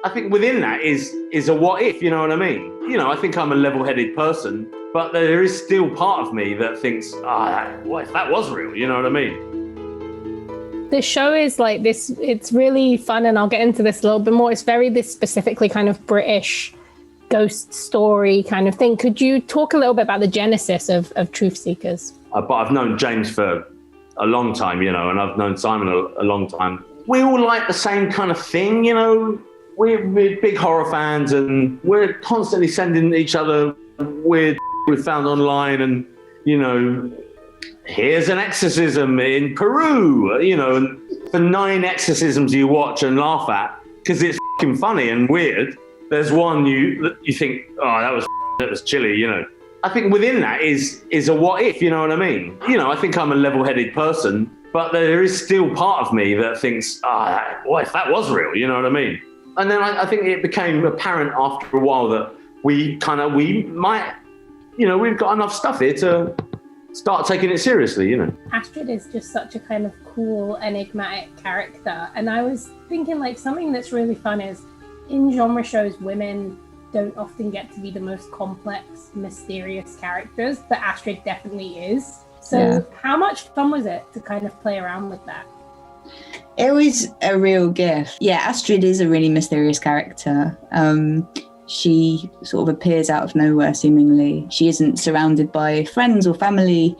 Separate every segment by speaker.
Speaker 1: I think within that is a what if, you know what I mean? You know, I think I'm a level-headed person, but there is still part of me that thinks, what if that was real, you know what I mean?
Speaker 2: The show is like this, it's really fun, and I'll get into this a little bit more. It's very this specifically kind of British ghost story kind of thing. Could you talk a little bit about the genesis of Truth Seekers?
Speaker 1: But I've known James for a long time, you know, and I've known Simon a long time. We all like the same kind of thing, you know. We're big horror fans, and we're constantly sending each other weird we've found online, and, you know, here's an exorcism in Peru, you know, and for 9 exorcisms you watch and laugh at because it's fucking funny and weird, there's one you think, that was chilly, you know. I think within that is a what if, you know what I mean? You know, I think I'm a level-headed person, but there is still part of me that thinks, what if that was real, you know what I mean? And then I think it became apparent after a while that we might, you know, we've got enough stuff here to start taking it seriously, you know.
Speaker 2: Astrid is just such a kind of cool, enigmatic character. And I was thinking, like, something that's really fun is in genre shows, women don't often get to be the most complex, mysterious characters, but Astrid definitely is. So How much fun was it to kind of play around with that?
Speaker 3: It was a real gift. Yeah, Astrid is a really mysterious character. She sort of appears out of nowhere, seemingly. She isn't surrounded by friends or family.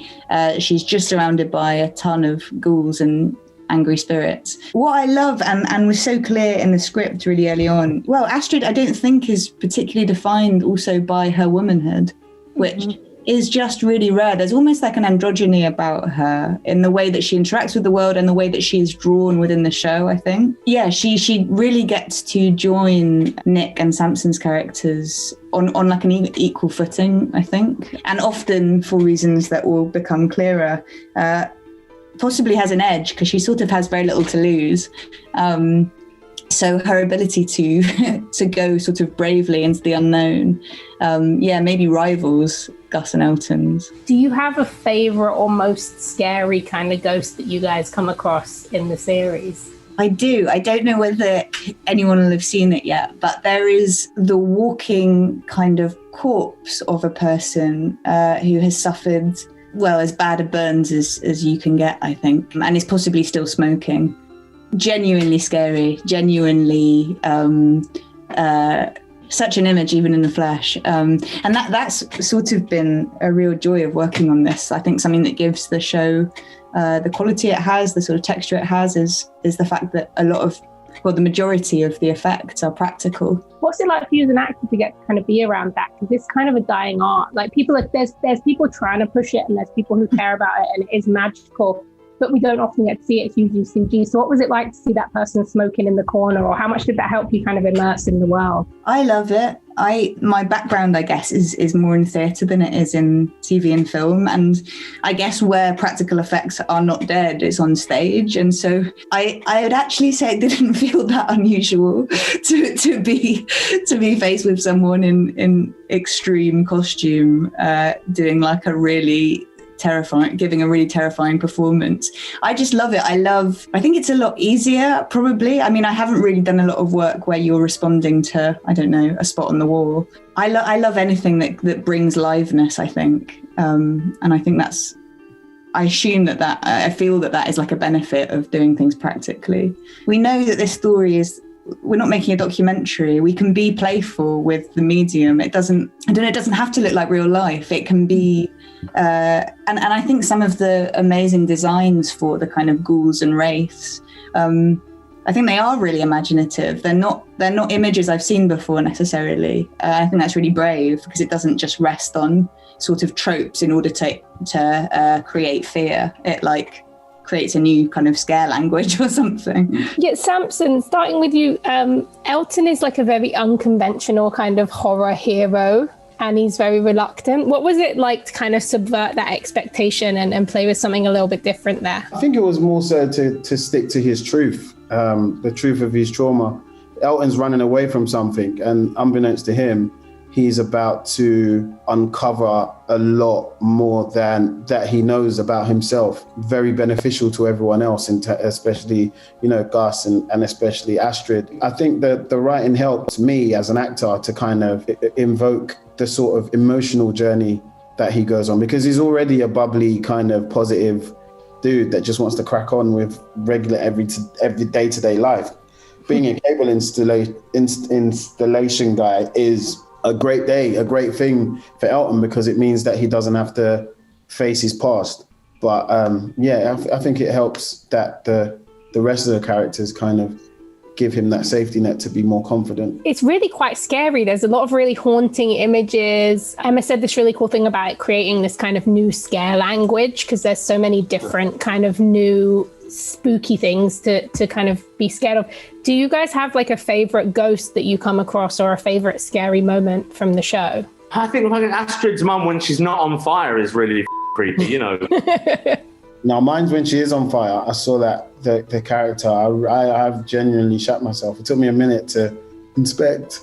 Speaker 3: She's just surrounded by a ton of ghouls and angry spirits. What I love, and was so clear in the script really early on, well, Astrid, I don't think is particularly defined also by her womanhood, which is just really rare. There's almost like an androgyny about her in the way that she interacts with the world and the way that she is drawn within the show, I think. Yeah, she really gets to join Nick and Samson's characters on like an equal footing, I think. And often, for reasons that will become clearer, possibly has an edge because she sort of has very little to lose. So her ability to go sort of bravely into the unknown, maybe rivals Gus and Elton's.
Speaker 2: Do you have a favourite or most scary kind of ghost that you guys come across in the series?
Speaker 3: I do. I don't know whether anyone will have seen it yet, but there is the walking kind of corpse of a person who has suffered, well, as bad a burns as you can get, I think, and is possibly still smoking. Genuinely scary, genuinely such an image even in the flesh, and that's sort of been a real joy of working on this. I think something that gives the show the quality it has, the sort of texture it has, is the fact that the majority of the effects are practical.
Speaker 2: What's it like for you as an actor to get to kind of be around that? Because it's kind of a dying art. Like there's people trying to push it, and there's people who care about it, and it is magical, but we don't often get to see it hugely CG. So what was it like to see that person smoking in the corner, or how much did that help you kind of immerse in the world?
Speaker 3: I love it. My background, I guess, is more in theatre than it is in TV and film. And I guess where practical effects are not dead, it's on stage. And so I would actually say it didn't feel that unusual to be faced with someone in extreme costume doing like giving a really terrifying performance. I just love it. I think it's a lot easier, probably. I mean, I haven't really done a lot of work where you're responding to, I don't know, a spot on the wall. I love anything that brings liveness, I think. And I think I feel that is like a benefit of doing things practically. We know that this story we're not making a documentary. We can be playful with the medium. It doesn't have to look like real life. It can be, and I think some of the amazing designs for the kind of ghouls and wraiths, I think they are really imaginative. They're not images I've seen before necessarily. I think that's really brave because it doesn't just rest on sort of tropes in order to create fear. It like creates a new kind of scare language or something.
Speaker 2: Yeah, Samson, starting with you, Elton is like a very unconventional kind of horror hero, and he's very reluctant. What was it like to kind of subvert that expectation and play with something a little bit different there?
Speaker 4: I think it was more so to stick to his truth, the truth of his trauma. Elton's running away from something, and unbeknownst to him, he's about to uncover a lot more than that he knows about himself. Very beneficial to everyone else, and especially, Gus and especially Astrid. I think that the writing helped me as an actor to kind of invoke the sort of emotional journey that he goes on, because he's already a bubbly kind of positive dude that just wants to crack on with regular every day-to-day life. Being a cable installation guy is a great thing for Elton, because it means that he doesn't have to face his past. But I think it helps that the rest of the characters kind of give him that safety net to be more confident.
Speaker 2: It's really quite scary. There's a lot of really haunting images. Emma said this really cool thing about creating this kind of new scare language, because there's so many different kind of new spooky things to kind of be scared of. Do you guys have like a favorite ghost that you come across, or a favorite scary moment from the show?
Speaker 1: I think Astrid's mum, when she's not on fire, is really creepy,
Speaker 4: Now, mine's when she is on fire. I saw that the character. I've genuinely shut myself. It took me a minute to inspect.